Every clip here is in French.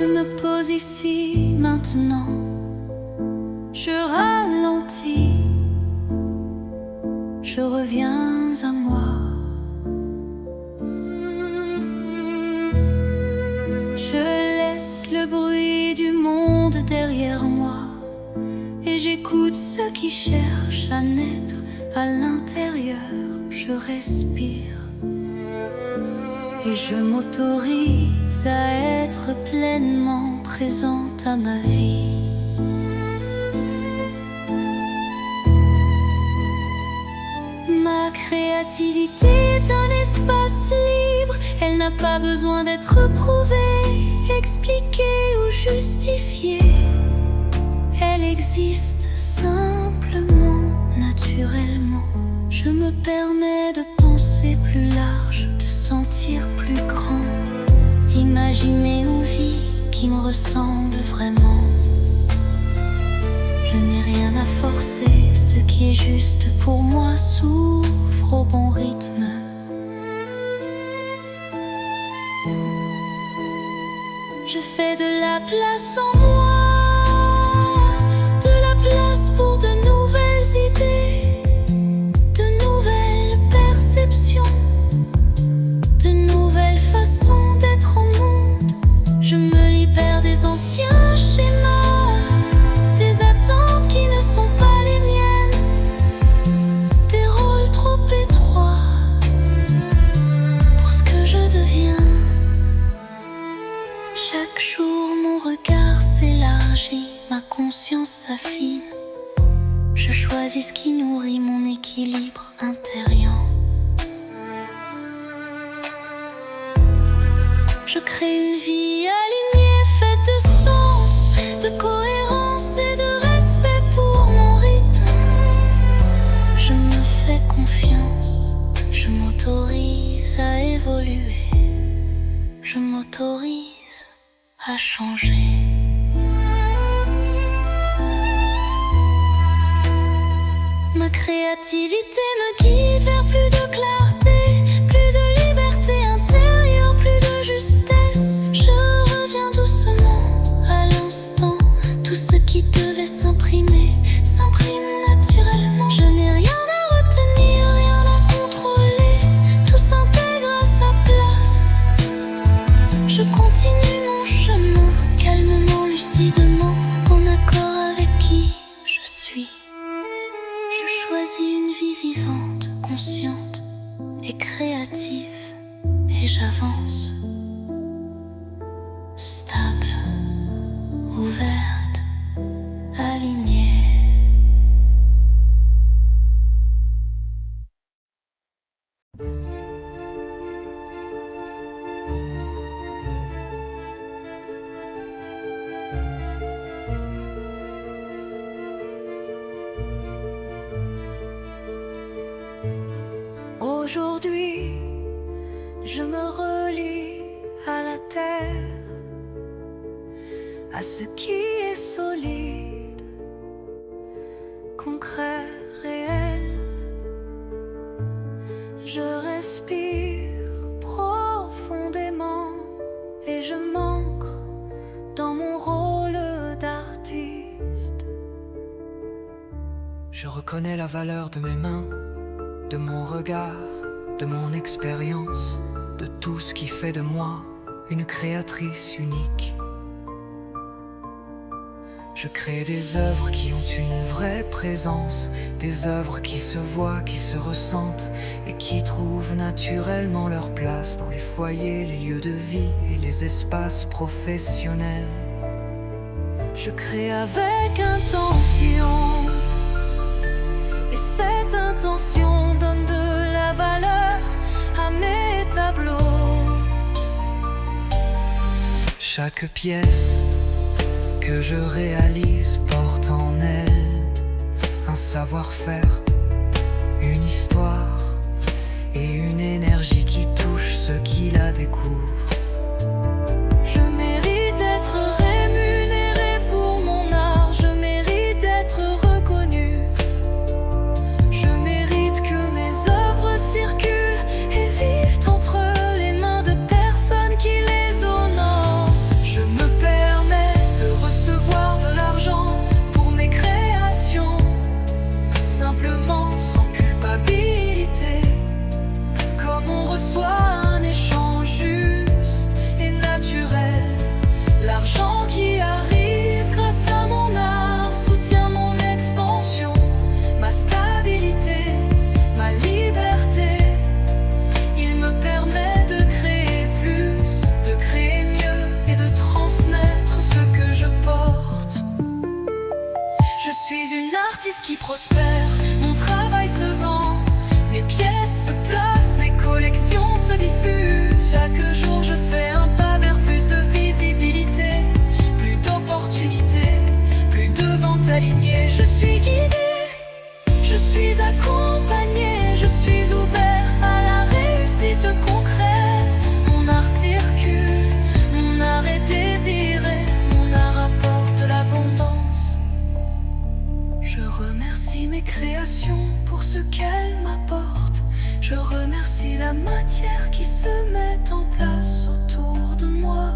Je me pose ici maintenant, je ralentis, je reviens à moi. Je laisse le bruit du monde derrière moi et j'écoute ceux qui cherchent à naître à l'intérieur. Je respire et je m'autorise à être pleinement présente à ma vie. Ma créativité est un espace libre, elle n'a pas besoin d'être prouvée, expliquée ou justifiée. Elle existe simplement, naturellement. Je me permets de penser plus large, de sentir plus grand, d'imaginer une vie qui me ressemble vraiment. Je n'ai rien à forcer, ce qui est juste pour moi s'ouvre au bon rythme. Je fais de la place en moi, de la place pour de nouvelles idées, de nouvelles perceptions, de nouvelles façons d'être au monde. Je me libère des anciens schémas, des attentes qui ne sont pas les miennes, des rôles trop étroits pour ce que je deviens. Chaque jour mon regard s'élargit, ma conscience s'affine. Je choisis ce qui nourrit mon équilibre intérieur. Je crée une vie alignée, faite de sens, de cohérence et de respect pour mon rythme. Je me fais confiance, je m'autorise à évoluer, je m'autorise à changer. Ma créativité me guide vers plus de clarté, plus de liberté intérieure, plus de justesse. Je reviens doucement à l'instant, tout ce qui devait s'imprimer s'imprime naturellement. Je n'ai rien à retenir, rien à contrôler, tout s'intègre à sa place. Je continue mon chemin, calmement, lucidement, en accord avec qui je suis. Je choisis une vie vivante, consciente et créative, et j'avance, stable, ouverte, alignée. Aujourd'hui, je me relie à la terre, à ce qui est solide, concret, réel. Je respire profondément et je m'ancre dans mon rôle d'artiste. Je reconnais la valeur de mes mains, de mon regard, de mon expérience, de tout ce qui fait de moi une créatrice unique. Je crée des œuvres qui ont une vraie présence, des œuvres qui se voient, qui se ressentent et qui trouvent naturellement leur place dans les foyers, les lieux de vie et les espaces professionnels. Je crée avec intention, et cette intention donne de la valeur à mes tableaux. Chaque pièce que je réalise porte en elle un savoir-faire, une histoire et une énergie qui touche ceux qui la découvrent. Je mérite d'être rémunéré pour mon art, je mérite d'être reconnu. Je mérite que mes œuvres circulent et vivent entre les mains de personnes qui les honorent. Je me perds alignés. Je suis guidé, je suis accompagné, je suis ouvert à la réussite concrète. Mon art circule, mon art est désiré, mon art apporte de l'abondance. Je remercie mes créations pour ce qu'elles m'apportent. Je remercie la matière qui se met en place autour de moi.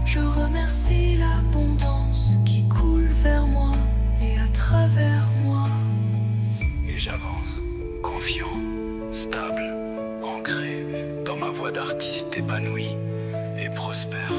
Je remercie l'abondance qui coule vers moi et à travers moi. Et j'avance, confiant, stable, ancré dans ma voie d'artiste épanoui et prospère.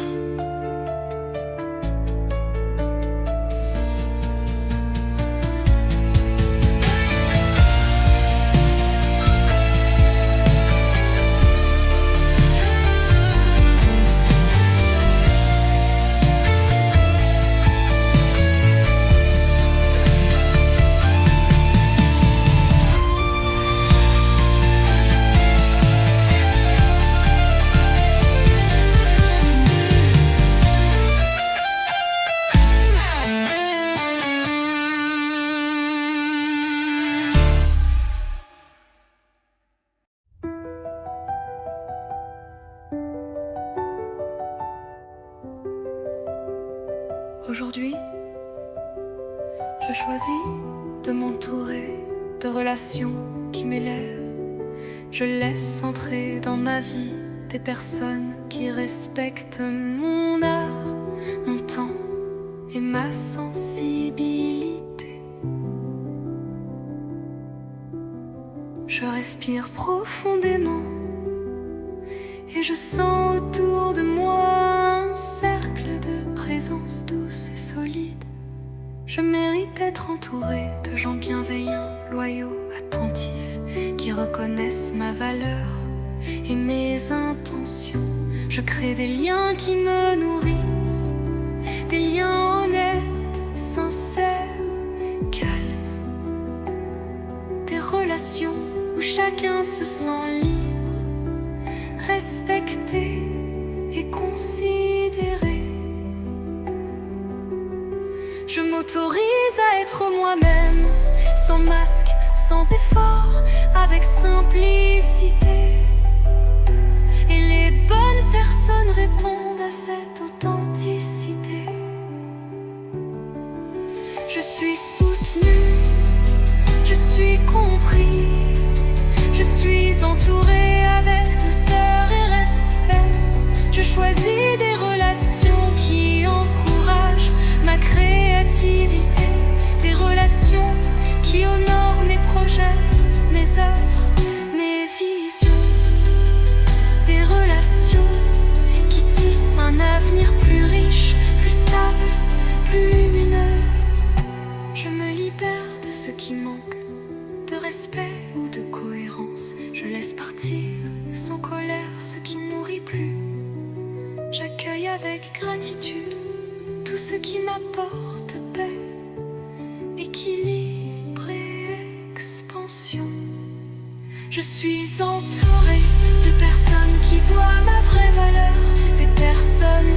Aujourd'hui, je choisis de m'entourer de relations qui m'élèvent. Je laisse entrer dans ma vie des personnes qui respectent mon art, mon temps et ma sensibilité. Je respire profondément et je sens autour de moi un cercle de présence douce et solide. Je mérite d'être entourée de gens bienveillants, loyaux, attentifs, qui reconnaissent ma valeur et mes intentions. Je crée des liens qui me nourrissent, des liens honnêtes, sincères, calmes, des relations où chacun se sent libre, respecté et considéré. Je m'autorise à être moi-même, sans masque, sans effort, avec simplicité. Et les bonnes personnes répondent à cette authenticité. Je suis soutenue, je suis compris, je suis entourée avec douceur et respect. Je choisis des relations qui encouragent ma créativité, des relations qui honorent mes projets, mes œuvres, mes visions, des relations qui tissent un avenir plus riche, plus stable, plus lumineux. Je me libère de ce qui manque de respect ou de cohérence. Je laisse partir sans colère ce qui ne nourrit plus. J'accueille avec gratitude tout ce qui m'apporte paix, équilibre et expansion. Je suis entourée de personnes qui voient ma vraie valeur, des personnes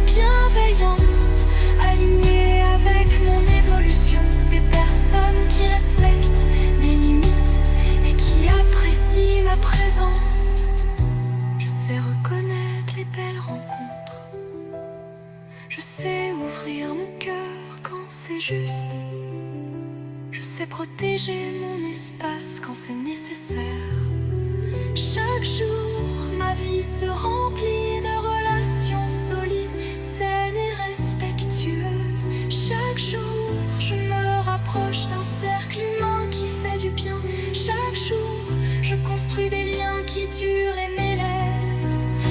bienveillantes, alignées avec mon évolution, des personnes qui respectent mes limites et qui apprécient ma présence. Je sais reconnaître les belles rencontres, je sais ouvrir mon cœur quand c'est juste. Je sais protéger mon espace quand c'est nécessaire. Chaque jour, ma vie se remplit de relations solides, saines et respectueuses. Chaque jour, je me rapproche d'un cercle humain qui fait du bien. Chaque jour, je construis des liens qui durent et m'élèvent.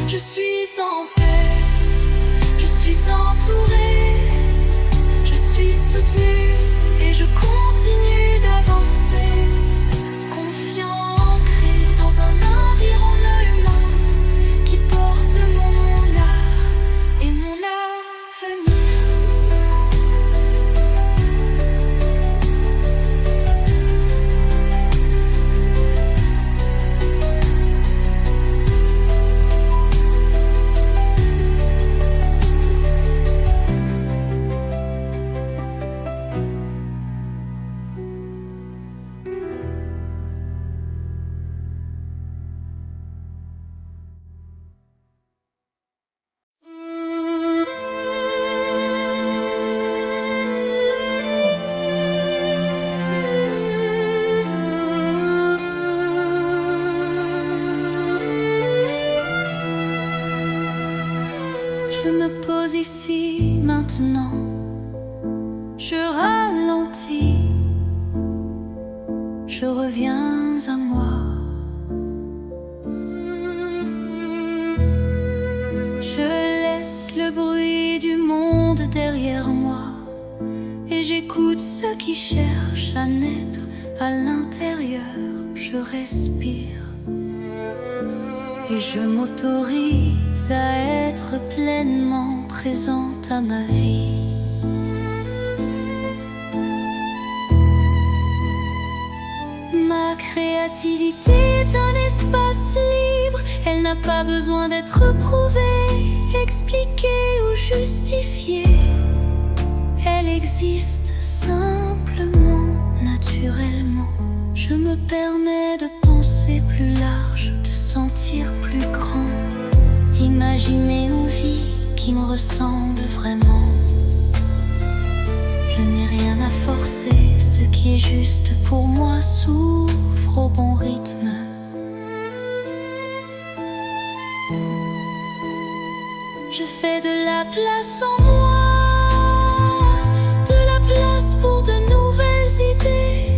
Je suis en paix, je suis entourée, je suis soutenue et je continue d'avancer, confiant, ancré dans un environnement humain qui porte mon art et mon avenir. Je me pose ici maintenant. Je ralentis. Je reviens à moi. Je laisse le bruit du monde derrière moi et j'écoute ceux qui cherchent à naître à l'intérieur. Je respire et je m'autorise à être pleinement présente à ma vie. Ma créativité est un espace libre. Elle n'a pas besoin d'être prouvée, expliquée ou justifiée. Elle existe simplement, naturellement. Je me permets de penser plus large, de sentir plus grand, d'imaginer une vie qui me ressemble vraiment. Je n'ai rien à forcer, ce qui est juste pour moi s'ouvre au bon rythme. Je fais de la place en moi, de la place pour de nouvelles idées,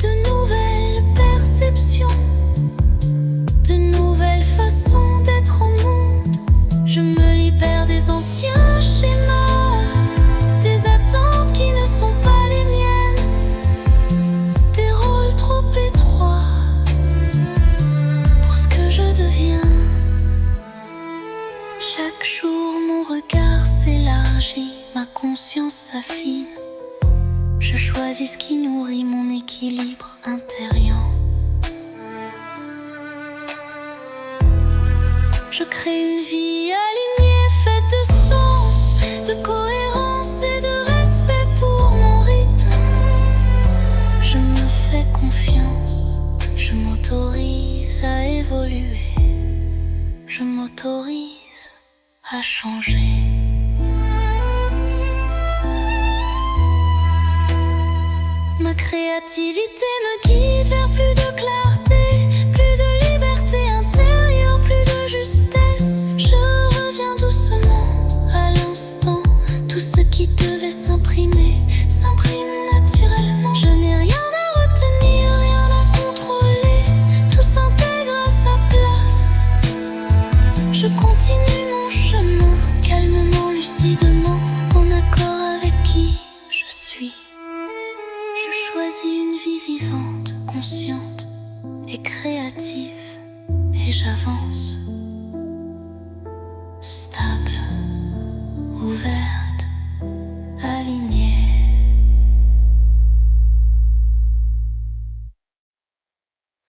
de nouvelles perceptions, de nouvelles façons d'être au monde. Je me libère des anciens schémas, des attentes qui ne sont pas les miennes, des rôles trop étroits pour ce que je deviens. Chaque jour mon regard s'élargit, ma conscience s'affine. Je choisis ce qui nourrit mon équilibre intérieur. Je crée une vie alignée, faite de sens, de cohérence et de respect pour mon rythme. Je me fais confiance, je m'autorise à évoluer, je m'autorise à changer. Ma créativité me guide vers plus de clarté, plus de liberté intérieure, plus de justesse. Je reviens doucement à l'instant. Tout ce qui devait s'imprimer s'imprime naturellement. Je n'ai rien à retenir, rien à contrôler. Tout s'intègre à sa place. Je continue mon chemin, calmement, lucidement, en accord avec qui je suis. Je choisis une vie vivante, consciente et créative, et j'avance, stable.